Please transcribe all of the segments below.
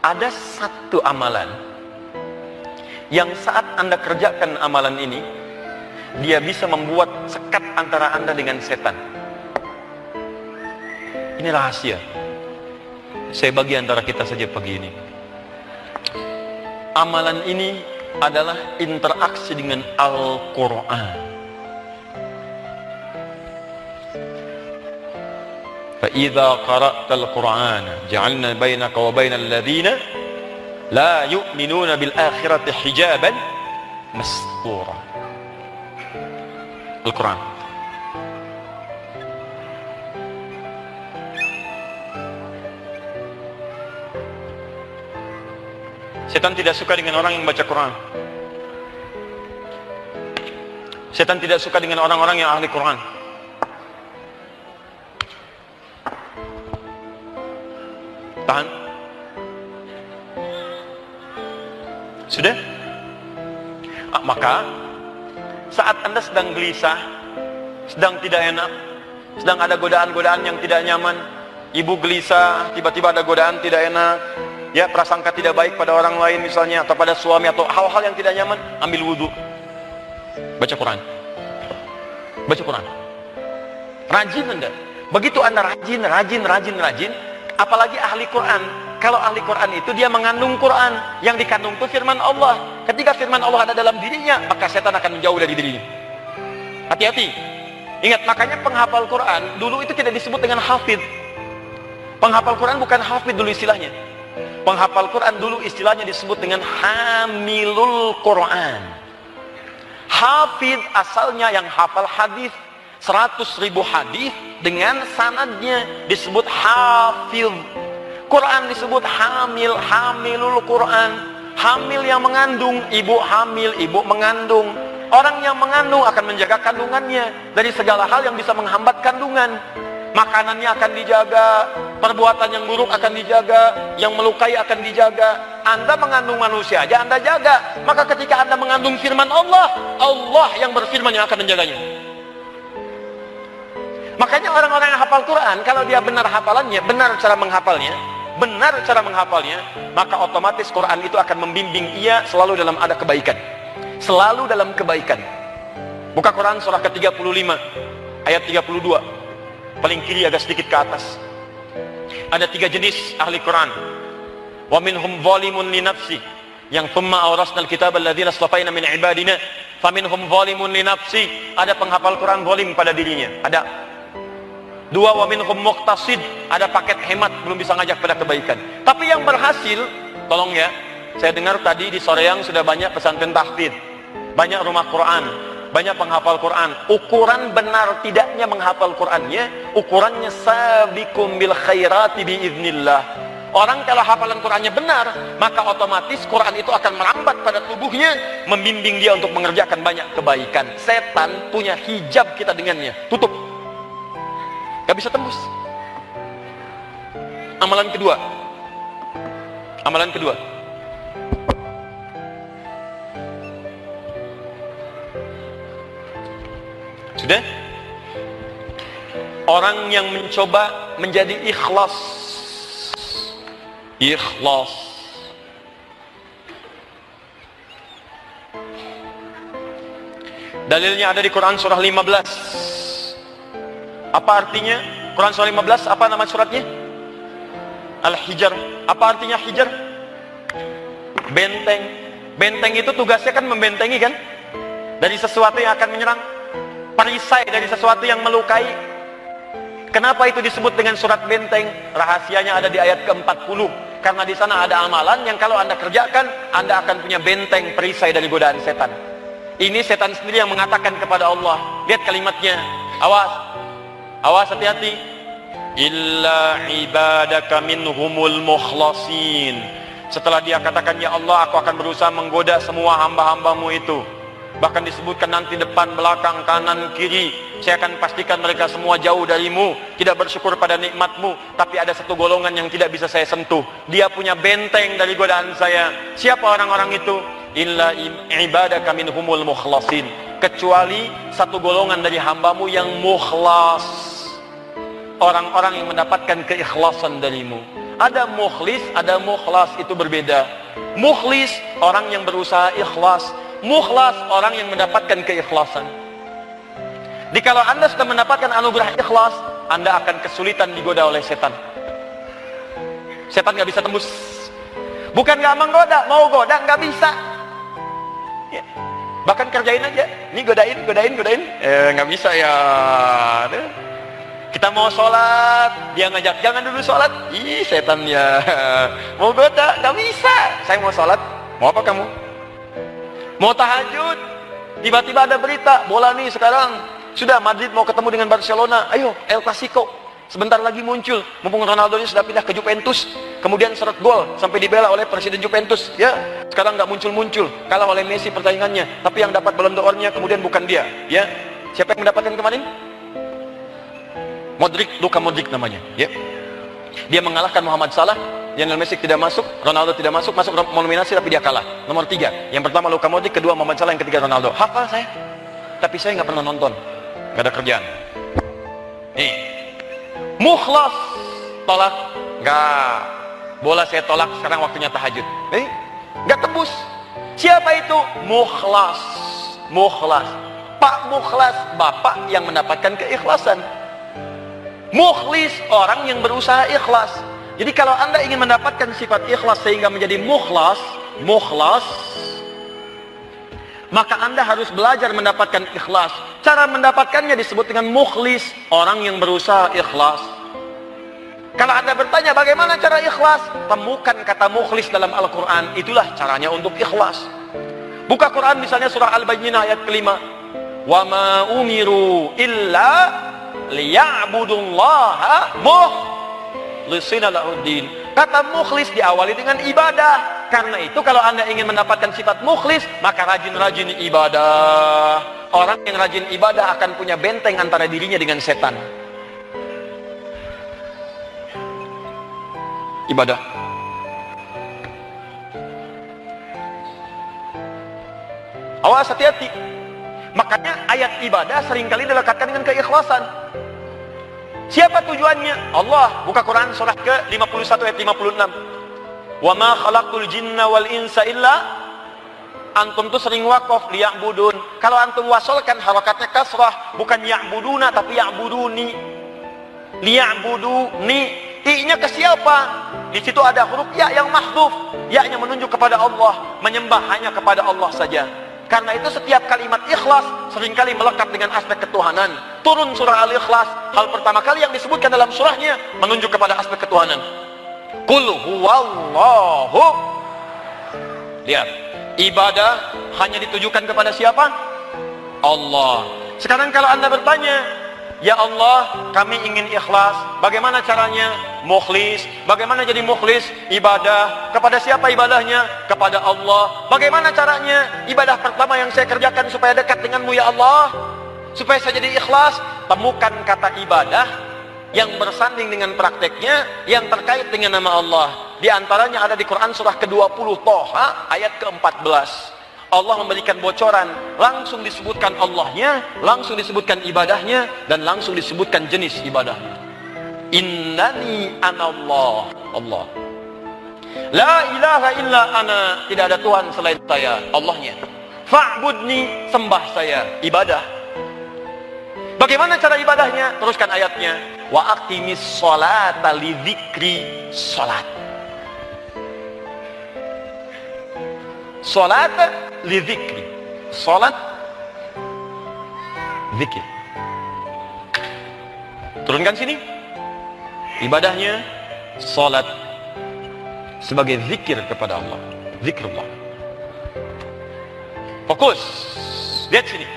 Ada satu amalan yang saat Anda kerjakan amalan ini, dia bisa membuat sekat antara Anda dengan setan. Ini rahasia. Saya bagi antara kita saja pagi ini. Amalan ini adalah interaksi dengan Al-Quran. فَإِذَا قَرَأْتَ الْقُرْآنَ جَعَلْنَا بَيْنَكَ وَبَيْنَ الَّذِينَ لَا يُؤْمِنُونَ بِالْآخِرَةِ حِجَابًا مَسْتُورًا. Al-Quran. Setan tidak suka dengan orang yang baca Quran. Setan tidak suka dengan orang-orang yang ahli Quran. Tahan. Sudah? Maka saat Anda sedang gelisah, sedang tidak enak, sedang ada godaan-godaan yang tidak nyaman, ibu gelisah, tiba-tiba ada godaan tidak enak, ya, prasangka tidak baik pada orang lain misalnya, atau pada suami, atau hal-hal yang tidak nyaman, ambil wudhu, baca Quran. Baca Quran. Rajin Anda. Begitu Anda rajin, apalagi ahli Quran. Kalau ahli Quran itu dia mengandung Quran. Yang dikandung itu firman Allah. Ketika firman Allah ada dalam dirinya, maka setan akan menjauh dari dirinya. Hati-hati. Ingat, makanya penghafal Quran dulu itu tidak disebut dengan hafid. Penghafal Quran bukan hafid dulu istilahnya. Penghafal Quran dulu istilahnya disebut dengan hamilul Quran. Hafid asalnya yang hafal hadis 100.000 hadis dengan sanadnya disebut hafid. Quran disebut hamilul Quran. Hamil yang mengandung, ibu hamil, ibu mengandung. Orang yang mengandung akan menjaga kandungannya dari segala hal yang bisa menghambat kandungan. Makanannya akan dijaga, perbuatan yang buruk akan dijaga, yang melukai akan dijaga. Anda mengandung manusia aja Anda jaga. Maka ketika Anda mengandung firman Allah, Allah yang berfirman yang akan menjaganya. Makanya orang-orang yang hafal Quran, kalau dia benar hafalannya, benar cara menghafalnya, maka otomatis Quran itu akan membimbing ia selalu dalam ada kebaikan. Selalu dalam kebaikan. Buka Quran surah ke-35 ayat 32. Paling kiri agak sedikit ke atas. Ada 3 jenis ahli Quran. Wa minhum zalimun li nafsi, yang thumma awrasnal kitaba alladziina istafaina min ibadina faminhum zalimun li nafsi. Ada penghafal Quran zalim pada dirinya. Ada. 2, wa minhum muqtasid, ada paket hemat, belum bisa ngajak pada kebaikan. Tapi yang berhasil, tolong ya, saya dengar tadi di Soreang sudah banyak pesantren tahfidz, banyak rumah Quran, banyak penghafal Quran. Ukuran benar tidaknya menghafal Qurannya, ukurannya sabiqum bil khairati biiznillah. Orang kalau hafalan Qurannya benar, maka otomatis Quran itu akan merambat pada tubuhnya, membimbing dia untuk mengerjakan banyak kebaikan. Setan punya hijab kita dengannya, tutup, gak bisa tembus. Amalan kedua, sudah? Orang yang mencoba menjadi ikhlas. Dalilnya ada di Quran surah 15. Apa artinya? Quran surah 15, apa nama suratnya? Al-Hijr. Apa artinya hijr? Benteng. Benteng itu tugasnya kan membentengi kan? Dari sesuatu yang akan menyerang. Perisai dari sesuatu yang melukai. Kenapa itu disebut dengan surat benteng? Rahasianya ada di ayat ke-40. Karena di sana ada amalan yang kalau Anda kerjakan, Anda akan punya benteng perisai dari godaan setan. Ini setan sendiri yang mengatakan kepada Allah. Lihat kalimatnya. Awas, hati-hati. Illa ibadaka minhumul mukhlasin. Setelah dia katakan, ya Allah, aku akan berusaha menggoda semua hamba-hambamu itu. Bahkan disebutkan nanti depan, belakang, kanan, kiri, saya akan pastikan mereka semua jauh darimu, tidak bersyukur pada nikmatmu. Tapi ada satu golongan yang tidak bisa saya sentuh. Dia punya benteng dari godaan saya. Siapa orang-orang itu? Illa ibadaka minhumul mukhlasin. Kecuali satu golongan dari hambamu yang mukhlas, orang-orang yang mendapatkan keikhlasan darimu. Ada mukhlis, ada mukhlas, itu berbeda. Mukhlis orang yang berusaha ikhlas, mukhlas orang yang mendapatkan keikhlasan. Jadi kalau Anda sudah mendapatkan anugerah ikhlas, Anda akan kesulitan digoda oleh setan. Setan nggak bisa tembus. Bukan nggak menggoda, mau goda nggak bisa. Ya. Bahkan kerjain aja, ini godain, nggak bisa ya. Kita mau sholat, dia ngajak jangan dulu sholat. Ih, setan ya. Mau goda, nggak bisa. Saya mau sholat, mau apa kamu? Mau tahajud, tiba-tiba ada berita bola nih sekarang. Sudah Madrid mau ketemu dengan Barcelona. Ayo, El Clasico. Sebentar lagi muncul. Mumpung Ronaldo ini sudah pindah ke Juventus, kemudian seret gol sampai dibela oleh presiden Juventus. Ya, sekarang nggak muncul-muncul. Kalah oleh Messi pertandingannya. Tapi yang dapat Ballon d'Or-nya kemudian bukan dia. Ya, siapa yang mendapatkan kemarin? Luka Modric namanya. Ya, dia mengalahkan Muhammad Salah. Lionel Messi tidak masuk, Ronaldo tidak masuk nominasi tapi dia kalah. Nomor 3. Yang pertama Luka Modric, kedua Muhammad Salah, yang ketiga Ronaldo. Hafal saya. Tapi saya nggak pernah nonton. Nggak ada kerjaan. Nih. Mukhlas, tolak, nggak. Bola saya tolak, sekarang waktunya tahajud. Nggak tembus. Siapa itu? Mukhlas. Pak Mukhlas, bapak yang mendapatkan keikhlasan. Mukhlis, orang yang berusaha ikhlas. Jadi kalau Anda ingin mendapatkan sifat ikhlas sehingga menjadi mukhlas, maka Anda harus belajar mendapatkan ikhlas. Cara mendapatkannya disebut dengan mukhlis, orang yang berusaha ikhlas. Kalau Anda bertanya bagaimana cara ikhlas, temukan kata mukhlis dalam Al-Quran. Itulah caranya untuk ikhlas. Buka Quran misalnya surah Al-Bayyinah ayat kelima. Wa ma umiru illa liya'budullaha mukhlisina lahuddin. Kata mukhlis diawali dengan ibadah. Karena itu kalau Anda ingin mendapatkan sifat mukhlis, maka rajin-rajin ibadah. Orang yang rajin ibadah akan punya benteng antara dirinya dengan setan. Ibadah. Awas, hati-hati. Makanya ayat ibadah seringkali dilekatkan dengan keikhlasan. Siapa tujuannya? Allah. Buka Quran surah ke-51 ayat 56. Wa ma khalaqtul jinna wal insa illa. Antum tuh sering wakaf liya'budun. Kalau antum wasolkan harokatnya kasrah, bukan ya'buduna tapi ya'buduni. Liya'buduni. I-nya ke siapa? Di situ ada huruf ya yang mahdhuf. Ya-nya menunjuk kepada Allah, menyembah hanya kepada Allah saja. Karena itu setiap kalimat ikhlas seringkali melekat dengan aspek ketuhanan. Turun surah Al-Ikhlas, hal pertama kali yang disebutkan dalam surahnya menunjuk kepada aspek ketuhanan. Qul huwallahu. Lihat, ibadah hanya ditujukan kepada siapa? Allah. Sekarang kalau Anda bertanya, ya Allah, kami ingin ikhlas. Bagaimana caranya? Mukhlis. Bagaimana jadi mukhlis? Ibadah. Kepada siapa ibadahnya? Kepada Allah. Bagaimana caranya? Ibadah pertama yang saya kerjakan supaya dekat denganmu ya Allah, supaya saya jadi ikhlas. Temukan kata ibadah yang bersanding dengan prakteknya, yang terkait dengan nama Allah. Di antaranya ada di Quran surah ke-20 Toha ayat ke-14. Allah memberikan bocoran, langsung disebutkan Allahnya, langsung disebutkan ibadahnya, dan langsung disebutkan jenis ibadahnya. Innani anallah. Allah. La ilaha illa ana. Tidak ada Tuhan selain saya. Allahnya. Fa'budni. Sembah saya. Ibadah. Bagaimana cara ibadahnya? Teruskan ayatnya. Wa aqimis sholata li dzikri. Salat. Salat li dzikri. Salat zikir. Turunkan sini. Ibadahnya salat sebagai zikir kepada Allah. Zikrullah. Fokus. Lihat sini.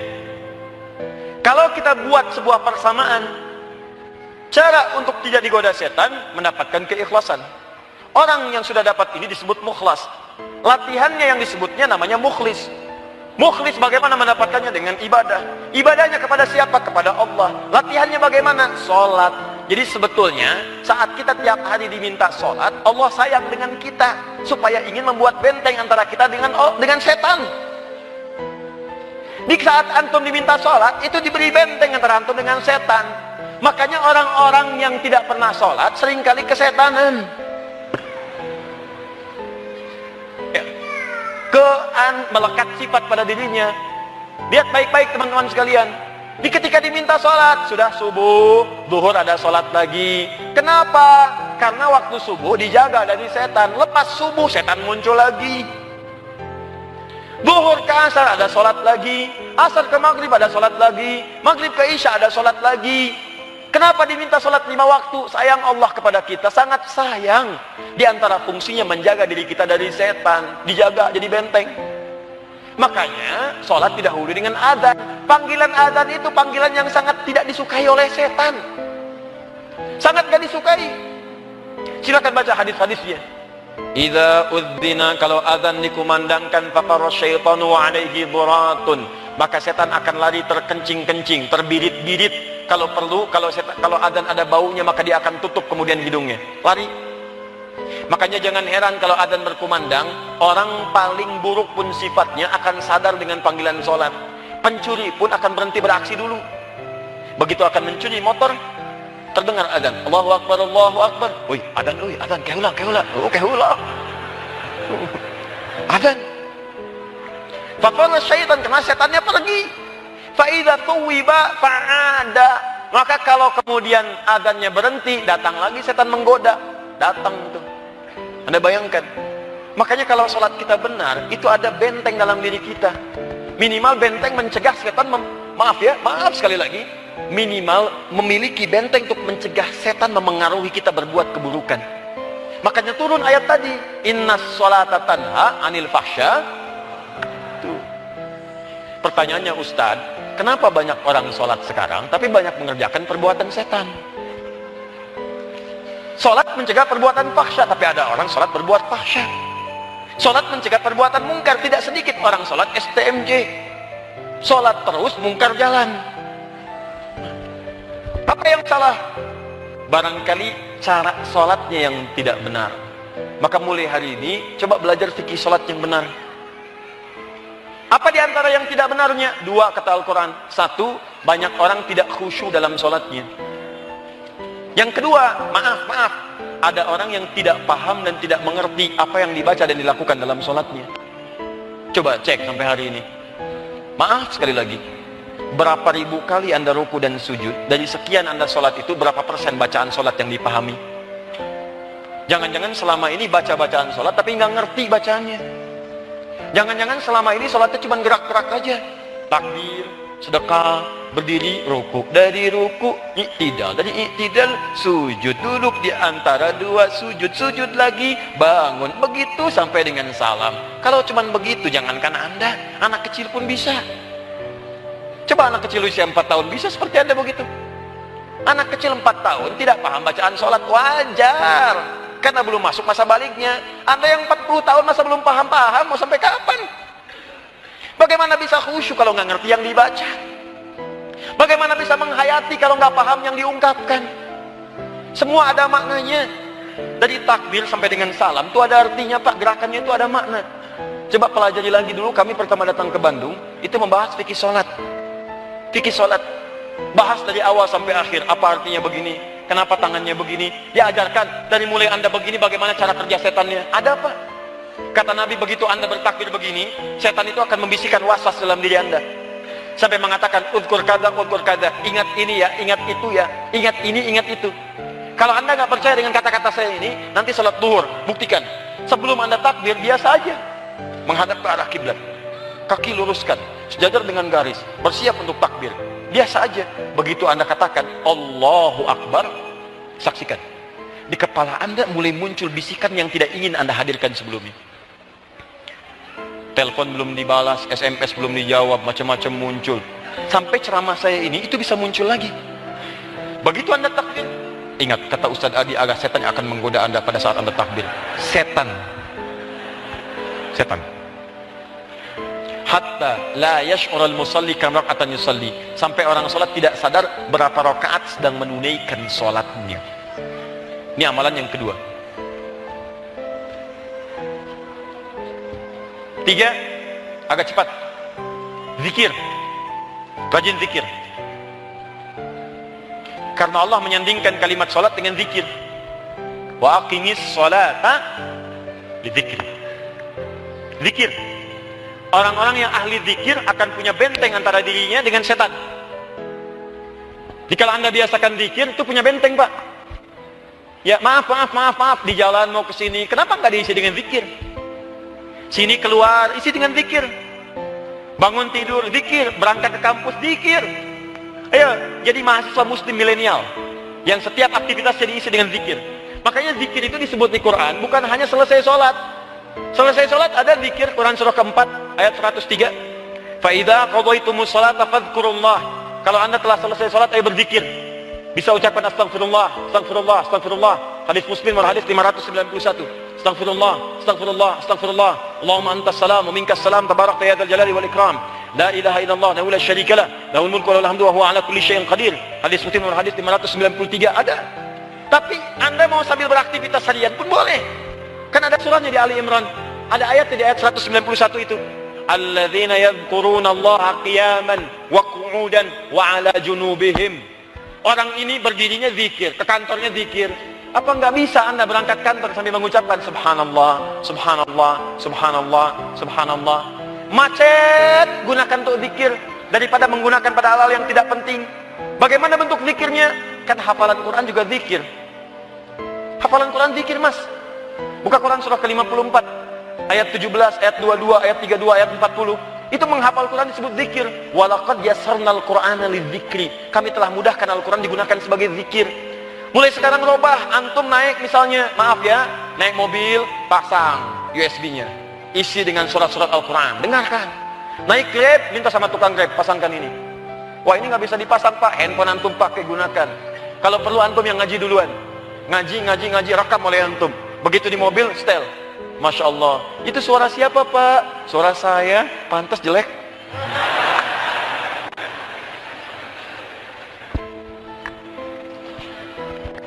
Kalau kita buat sebuah persamaan, cara untuk tidak digoda setan, mendapatkan keikhlasan. Orang yang sudah dapat ini disebut mukhlas. Latihannya yang disebutnya namanya mukhlis. Mukhlis bagaimana mendapatkannya? Dengan ibadah. Ibadahnya kepada siapa? Kepada Allah. Latihannya bagaimana? Salat. Jadi sebetulnya saat kita tiap hari diminta salat, Allah sayang dengan kita supaya ingin membuat benteng antara kita dengan setan. Di saat antum diminta salat, itu diberi benteng antara antum dengan setan. Makanya orang-orang yang tidak pernah salat seringkali kesetanan. ketakwaan melekat sifat pada dirinya. Lihat baik-baik teman-teman sekalian. Ketika diminta sholat, sudah subuh, zuhur ada sholat lagi. Kenapa? Karena waktu subuh dijaga dari setan. Lepas subuh, setan muncul lagi. Zuhur ke asar ada sholat lagi. Asar ke maghrib ada sholat lagi. Maghrib ke isya ada sholat lagi. Kenapa diminta sholat 5 waktu? Sayang Allah kepada kita, sangat sayang. Di antara fungsinya menjaga diri kita dari setan. Dijaga jadi benteng. Makanya sholat didahului dengan adzan. Panggilan adzan itu panggilan yang sangat tidak disukai oleh setan. Sangat gak disukai. Silakan baca hadis-hadisnya. Idza udzina, kalau adzan dikumandangkan, faqara syaitanu alaihi duratun, maka setan akan lari terkencing-kencing, terbirit-birit. Kalau perlu, kalau adzan ada baunya, maka dia akan tutup kemudian hidungnya. Lari. Makanya jangan heran kalau adzan berkumandang, orang paling buruk pun sifatnya akan sadar dengan panggilan sholat. Pencuri pun akan berhenti beraksi dulu. Begitu akan mencuri motor, terdengar adzan, Allahu Akbar, Allahu Akbar. Wih, adzan, kehula. Oh, kehula. Adzan. Faqala syaitan, karena setannya pergi. Fa idza tuwiba fa'ada. Maka kalau kemudian adzannya berhenti, datang lagi setan menggoda. Datang itu. Anda bayangkan. Makanya kalau sholat kita benar, itu ada benteng dalam diri kita. Minimal benteng mencegah setan, maaf sekali lagi, minimal memiliki benteng untuk mencegah setan memengaruhi kita berbuat keburukan. Makanya turun ayat tadi, innas sholata tanha anil fahsya. Tuh. Pertanyaannya, Ustaz, kenapa banyak orang sholat sekarang tapi banyak mengerjakan perbuatan setan? Sholat mencegah perbuatan fahsya, tapi ada orang sholat berbuat fahsya. Sholat mencegah perbuatan mungkar, tidak sedikit orang sholat STMJ. Sholat terus, mungkar jalan. Apa yang salah? Barangkali cara sholatnya yang tidak benar. Maka mulai hari ini, coba belajar fikih sholat yang benar. Apa di antara yang tidak benarnya? 2 kata Al-Quran. 1, banyak orang tidak khusyuk dalam sholatnya. Yang kedua, maaf, ada orang yang tidak paham dan tidak mengerti apa yang dibaca dan dilakukan dalam sholatnya. Coba cek sampai hari ini. Maaf sekali lagi, berapa ribu kali Anda ruku dan sujud? Dari sekian Anda sholat itu, berapa persen bacaan sholat yang dipahami? Jangan-jangan selama ini baca-bacaan sholat tapi nggak ngerti bacaannya. Jangan-jangan selama ini sholatnya cuma gerak-gerak aja. Takbir, sedekah, berdiri, ruku, dari ruku, i'tidal, dari i'tidal, sujud, duduk di antara 2 sujud, sujud lagi, bangun, begitu sampai dengan salam. Kalau cuman begitu, jangankan Anda, anak kecil pun bisa. Coba anak kecil usia 4 tahun bisa seperti Anda begitu. Anak kecil 4 tahun tidak paham bacaan sholat, wajar, karena belum masuk masa baliknya. Anda yang 40 tahun masa belum paham-paham, mau sampai kapan? Bagaimana bisa khusyuk kalau nggak ngerti yang dibaca? Bagaimana bisa menghayati kalau nggak paham yang diungkapkan? Semua ada maknanya. Dari takbir sampai dengan salam itu ada artinya, Pak. Gerakannya itu ada makna. Coba pelajari lagi dulu. Kami pertama datang ke Bandung itu membahas fikih sholat. Fikih sholat, bahas dari awal sampai akhir. Apa artinya begini? Kenapa tangannya begini? Diajarkan dari mulai Anda begini, bagaimana cara kerja setannya. Ada, Pak. Kata Nabi, begitu Anda bertakbir begini, setan itu akan membisikkan waswas dalam diri Anda. Sampai mengatakan, udkur kada, ingat ini ya, ingat itu ya, ingat ini, ingat itu. Kalau Anda nggak percaya dengan kata-kata saya ini, nanti sholat duhur, buktikan. Sebelum Anda takbir, biasa aja. Menghadap ke arah kiblat. Kaki luruskan, sejajar dengan garis, bersiap untuk takbir. Biasa aja. Begitu Anda katakan, Allahu Akbar, saksikan. Di kepala Anda mulai muncul bisikan yang tidak ingin Anda hadirkan sebelumnya. Telepon belum dibalas, SMS belum dijawab, macam-macam muncul. Sampai ceramah saya ini, itu bisa muncul lagi. Begitu Anda takbir, ingat, kata Ustaz Adi, agak setan yang akan menggoda Anda pada saat Anda takbir. Setan. Hatta la yash'ural musalli kam raka'atan yusalli. Sampai orang sholat tidak sadar berapa rakaat sedang menunaikan sholatnya. Ini amalan yang kedua. 3, agak cepat. Zikir. Rajin zikir. Karena Allah menyandingkan kalimat sholat dengan zikir. Wa aqimis sholata li zikri. Zikir. Orang-orang yang ahli zikir akan punya benteng antara dirinya dengan setan. Jika Anda biasakan zikir, itu punya benteng, Pak. Ya, maaf, di jalan mau ke sini, kenapa nggak diisi dengan zikir? Sini keluar, isi dengan zikir. Bangun tidur, zikir. Berangkat ke kampus, zikir. Ayo, jadi mahasiswa muslim milenial yang setiap aktivitasnya diisi dengan zikir. Makanya zikir itu disebut di Quran bukan hanya selesai sholat. Selesai sholat ada zikir, Quran surah keempat ayat 103. Fa idza qadaytumus sholata fadhkurullah. Kalau Anda telah selesai sholat, ayo berzikir. Bisa ucapkan astagfirullah, astagfirullah, astagfirullah. Hadis Muslim hadis 591. Astagfirullah, astagfirullah, astagfirullah. Allahumma antas salam wa minkas salam, tabarakta ya dzal jalali wal ikram. La ilaha illallah, la syarika lah, lahul mulku wa lahul hamdu wa huwa ala kulli syai'in qadir. Hadis Muslim hadis 593 ada. Tapi Anda mau sambil beraktivitas harian pun boleh. Kan ada surahnya di Ali Imran. Ada ayat di ayat 191 itu. Alladzina yadhkuruna Allah qiyaman wa qu'udan wa ala junubihim. Orang ini berdirinya zikir, ke kantornya zikir. Apa nggak bisa Anda berangkat kantor sambil mengucapkan subhanallah, subhanallah, subhanallah, subhanallah? Macet, gunakan untuk zikir daripada menggunakan pada hal-hal yang tidak penting. Bagaimana bentuk zikirnya? Kan hafalan Quran juga zikir. Hafalan Quran zikir, Mas. Buka Quran surah ke-54 ayat 17, ayat 22, ayat 32, ayat 40. Itu menghafal Quran disebut zikir. Walaqad yassarnal Qur'ana lidzikri. Kami telah mudahkan Al-Quran digunakan sebagai zikir. Mulai sekarang robah, antum naik misalnya, maaf ya, naik mobil, pasang USB-nya, isi dengan surat-surat Al-Quran, dengarkan. Naik Grab, minta sama tukang Grab, pasangkan ini. Wah, ini nggak bisa dipasang, Pak, handphone antum pakai, gunakan. Kalau perlu antum yang ngaji duluan, ngaji, rekam oleh antum. Begitu di mobil, setel. Masya Allah, itu suara siapa, Pak? Suara saya, pantas jelek.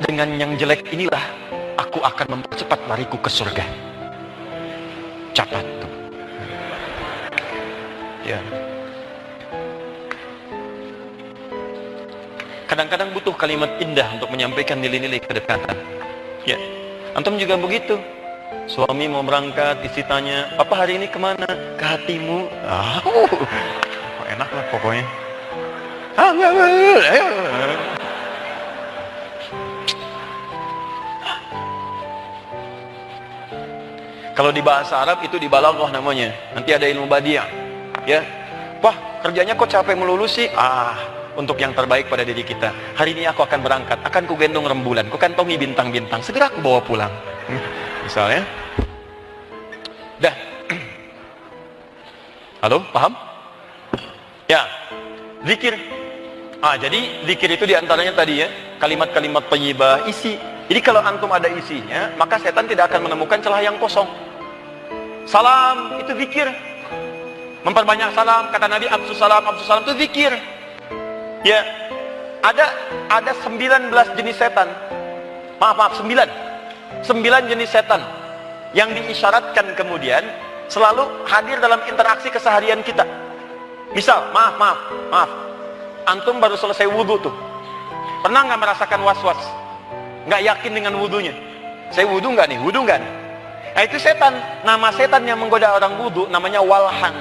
Dengan yang jelek inilah aku akan mempercepat lariku ke surga. Catat tuh. Ya. Kadang-kadang butuh kalimat indah untuk menyampaikan nilai-nilai kedekatan. Ya. Antum juga begitu. Suami mau berangkat, istri tanya, "Papa hari ini kemana?" "Ke hatimu." Enak lah pokoknya. Kalau di bahasa Arab itu di balaghah namanya. Nanti ada ilmu badiah. Ya. Wah, kerjanya kok capek melulu sih? Untuk yang terbaik pada diri kita. Hari ini aku akan berangkat, akan kugendong rembulan, kukantongi bintang-bintang, segera aku bawa pulang. Misalnya. Dah. Halo, paham? Ya. Zikir. Jadi zikir itu diantaranya tadi ya, kalimat-kalimat thayyibah, isi. Jadi kalau antum ada isinya, maka setan tidak akan menemukan celah yang kosong. Salam itu zikir. Memperbanyak salam, kata Nabi, absus salam itu zikir. Ya. Ada 19 jenis setan. Maaf, 9. 9 jenis setan yang diisyaratkan kemudian selalu hadir dalam interaksi keseharian kita. Misal, maaf. Antum baru selesai wudhu tuh. Pernah nggak merasakan was-was? Nggak yakin dengan wudhunya. Saya wudhu nggak nih? Nah, itu setan. Nama setan yang menggoda orang wudhu namanya walhan.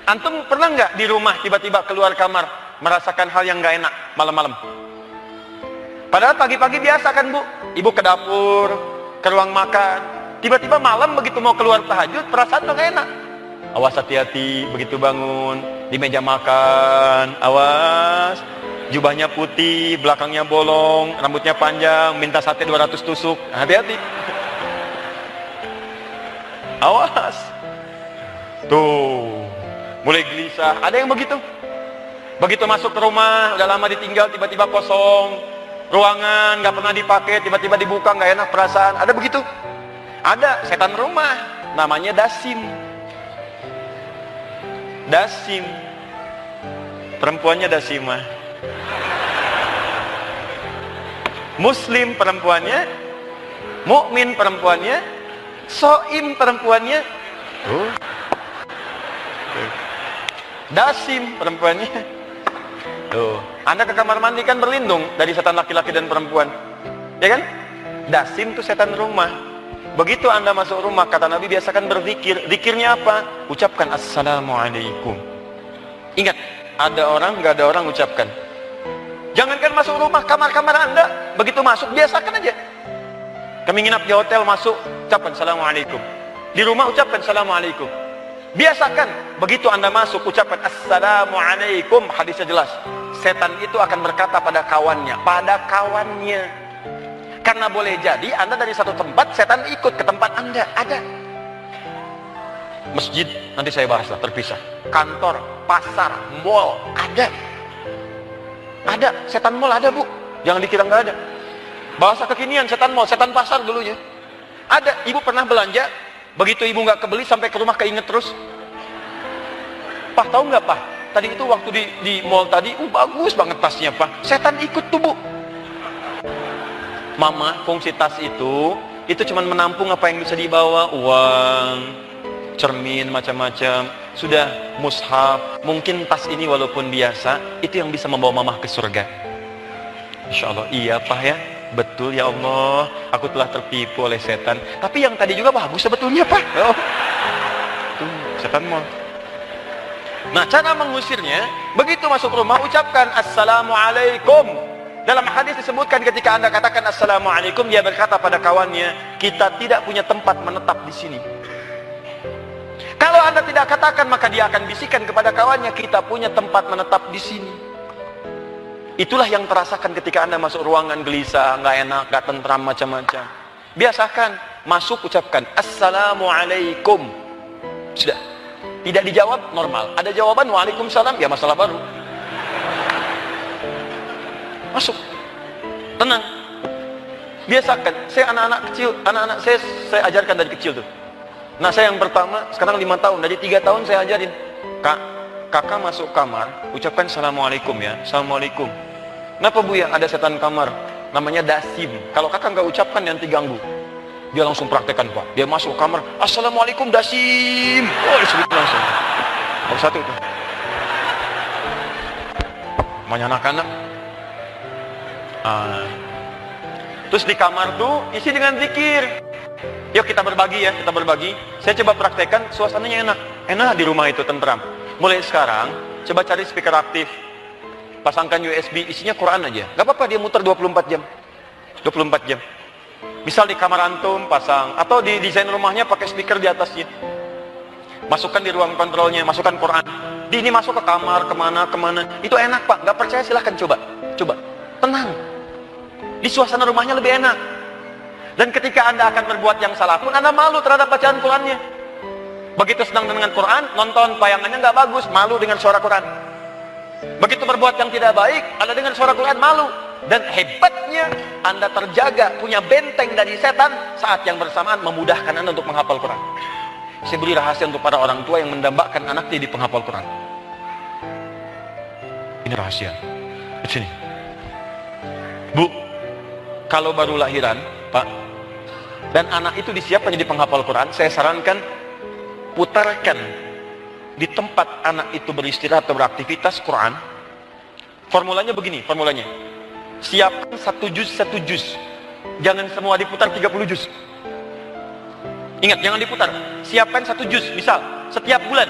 Antum pernah nggak di rumah tiba-tiba keluar kamar merasakan hal yang nggak enak malam-malam? Padahal pagi-pagi biasa kan, Bu? Ibu ke dapur, ke ruang makan. Tiba-tiba malam begitu mau keluar tahajud, perasaan tuh gak enak. Awas, hati-hati begitu bangun di meja makan. Awas, jubahnya putih, belakangnya bolong, rambutnya panjang, minta sate 200 tusuk. Hati-hati. Awas. Tuh, mulai gelisah. Ada yang begitu. Begitu masuk ke rumah, udah lama ditinggal, tiba-tiba kosong. Ruangan nggak pernah dipakai, tiba-tiba dibuka, nggak enak perasaan. Ada begitu? Ada setan rumah, namanya dasim. Perempuannya dasimah. Muslim perempuannya, mukmin perempuannya, soim perempuannya. Dasim perempuannya. Tuh, Anda ke kamar mandi kan berlindung dari setan laki-laki dan perempuan. Ya kan? Dasim itu setan rumah. Begitu Anda masuk rumah, kata Nabi, biasakan berzikir. Zikirnya apa? Ucapkan Assalamualaikum. Ingat, ada orang, nggak ada orang, ucapkan. Jangankan masuk rumah, kamar-kamar Anda, begitu masuk, biasakan aja. Kami nginap di hotel, masuk, ucapkan Assalamualaikum. Di rumah ucapkan Assalamualaikum. Biasakan, begitu Anda masuk, ucapkan Assalamualaikum. Hadisnya jelas. Setan itu akan berkata pada kawannya. Karena boleh jadi Anda dari satu tempat, setan ikut ke tempat Anda. Ada. Masjid, nanti saya bahaslah, terpisah. Kantor, pasar, mall, ada. Ada, setan mall ada, Bu. Jangan dikira nggak ada. Bahasa kekinian, setan mall, setan pasar dulunya. Ada. Ibu pernah belanja, begitu ibu nggak kebeli, sampai ke rumah keinget terus. Pak, tahu nggak, Pak? Tadi itu waktu di mall tadi, bagus banget tasnya, Pak. Setan ikut tuh, Bu. Mama, fungsi tas itu cuma menampung apa yang bisa dibawa, uang, cermin, macam-macam. Sudah, mushaf. Mungkin tas ini walaupun biasa, itu yang bisa membawa mama ke surga. Insya Allah, iya Pak ya. Betul ya Allah, aku telah tertipu oleh setan. Tapi yang tadi juga bagus sebetulnya, Pak. Oh. Tuh, setan mau. Nah, cara mengusirnya, begitu masuk rumah, ucapkan Assalamualaikum. Dalam hadis disebutkan ketika Anda katakan Assalamualaikum, dia berkata pada kawannya, kita tidak punya tempat menetap di sini. Kalau Anda tidak katakan, maka dia akan bisikan kepada kawannya, kita punya tempat menetap di sini. Itulah yang terasakan ketika Anda masuk ruangan gelisah, nggak enak, nggak tentram, macam-macam. Biasakan, masuk ucapkan Assalamualaikum. Sudah. Tidak dijawab, normal. Ada jawaban, Waalaikumsalam, ya masalah baru. Masuk, tenang. Biasakan. Saya anak-anak kecil, anak-anak saya ajarkan dari kecil tuh. Nah, saya yang pertama, sekarang 5 tahun, dari 3 tahun saya ajarin. Kakak masuk kamar, ucapkan Assalamualaikum ya. Assalamualaikum. Kenapa Bu ya? Ada setan kamar, namanya Dasim. Kalau kakak nggak ucapkan, nanti ganggu. Dia langsung praktekkan, Pak. Dia masuk kamar, Assalamualaikum Dasim. Oh, disebut langsung. Nomor 1 itu. Banyak anak-anak. Terus di kamar tuh isi dengan zikir. Yuk kita berbagi ya, kita berbagi. Saya coba praktekkan, suasananya enak di rumah itu, tentram. Mulai sekarang coba cari speaker aktif, pasangkan USB, isinya Quran aja, gak apa-apa, dia muter 24 jam. Misal di kamar antum pasang, atau di desain rumahnya pakai speaker di atasnya. Masukkan di ruang kontrolnya, masukkan Quran. Ini masuk ke kamar, kemana, itu enak Pak. Gak percaya silahkan coba, tenang. Di suasana rumahnya lebih enak. Dan ketika Anda akan berbuat yang salah pun, Anda malu terhadap bacaan Qurannya. Begitu senang dengan Quran, nonton tayangannya nggak bagus, malu dengan suara Quran. Begitu berbuat yang tidak baik, Anda dengan suara Quran malu. Dan hebatnya, Anda terjaga, punya benteng dari setan, saat yang bersamaan memudahkan Anda untuk menghafal Quran. Saya beri rahasia untuk para orang tua yang mendambakan anaknya di penghafal Quran. Ini rahasia. Di sini. Bu, kalau baru lahiran, Pak, dan anak itu disiapkan jadi penghafal Quran, saya sarankan putarkan di tempat anak itu beristirahat atau beraktivitas Quran. Formulanya begini, siapkan 1 juz. Jangan semua diputar 30 juz. Ingat, jangan diputar. Siapkan 1 juz, misal setiap bulan.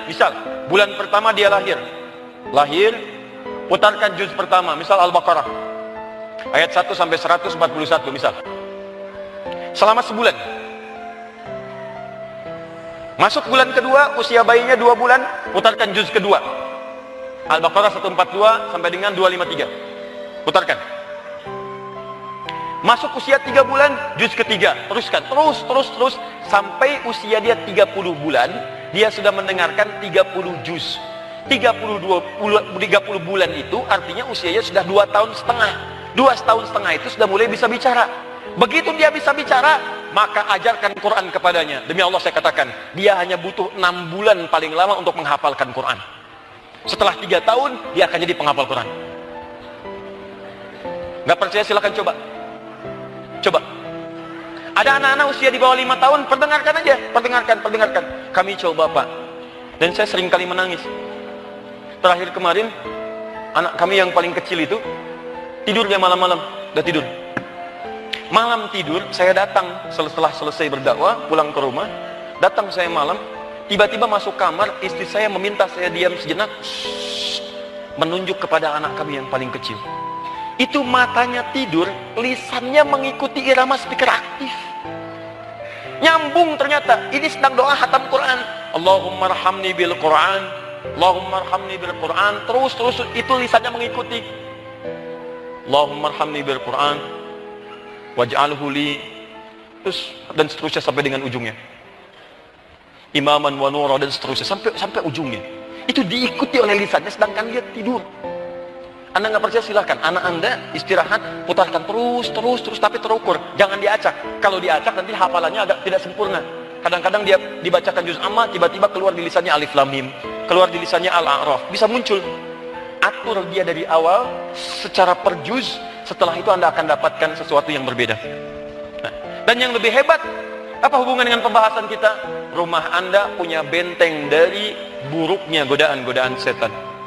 Misal bulan pertama dia lahir, putarkan juz pertama, misal Al-Baqarah ayat 1 sampai 141 misal. Selama sebulan. Masuk bulan kedua, usia bayinya 2 bulan, putarkan juz kedua. Al-Baqarah 142 sampai dengan 253. Putarkan. Masuk usia 3 bulan, juz ketiga. Teruskan, terus sampai usia dia 30 bulan, dia sudah mendengarkan 30 juz. 30 bulan itu artinya usianya sudah 2 tahun setengah. 2 tahun setengah itu sudah mulai bisa bicara. Begitu dia bisa bicara, maka ajarkan Quran kepadanya. Demi Allah saya katakan, dia hanya butuh 6 bulan paling lama untuk menghafalkan Quran. Setelah 3 tahun, dia akan jadi penghafal Quran. Gak percaya silahkan coba. Ada anak-anak usia di bawah 5 tahun, perdengarkan aja. Perdengarkan. Kami coba Pak. Dan saya sering kali menangis. Terakhir kemarin, anak kami yang paling kecil itu tidur dia malam-malam, udah tidur. Malam tidur, saya datang setelah selesai berdakwah, pulang ke rumah, datang saya malam, tiba-tiba masuk kamar, istri saya meminta saya diam sejenak, menunjuk kepada anak kami yang paling kecil. Itu matanya tidur, lisannya mengikuti irama speaker aktif. Nyambung ternyata, ini sedang doa hatam Quran. Allahumma arhamni bil Quran, Allahumma arhamni bil Quran. Terus itu lisannya mengikuti. Allahumma arhamni bil Quran waj'alhu li, terus dan seterusnya sampai dengan ujungnya. Imaman wa nura, dan seterusnya sampai ujungnya. Itu diikuti oleh lisannya sedangkan dia tidur. Anda nggak percaya silahkan, anak Anda istirahat, putarkan terus, tapi terukur, jangan diacak. Kalau diacak nanti hafalannya agak tidak sempurna. Kadang-kadang dia dibacakan juz amma, tiba-tiba keluar di lisannya alif lam mim, keluar di lisannya al-a'raf, bisa muncul. Atur dia dari awal secara per juz, setelah itu Anda akan dapatkan sesuatu yang berbeda. Nah, dan yang lebih hebat, apa hubungan dengan pembahasan kita? Rumah Anda punya benteng dari buruknya godaan-godaan setan.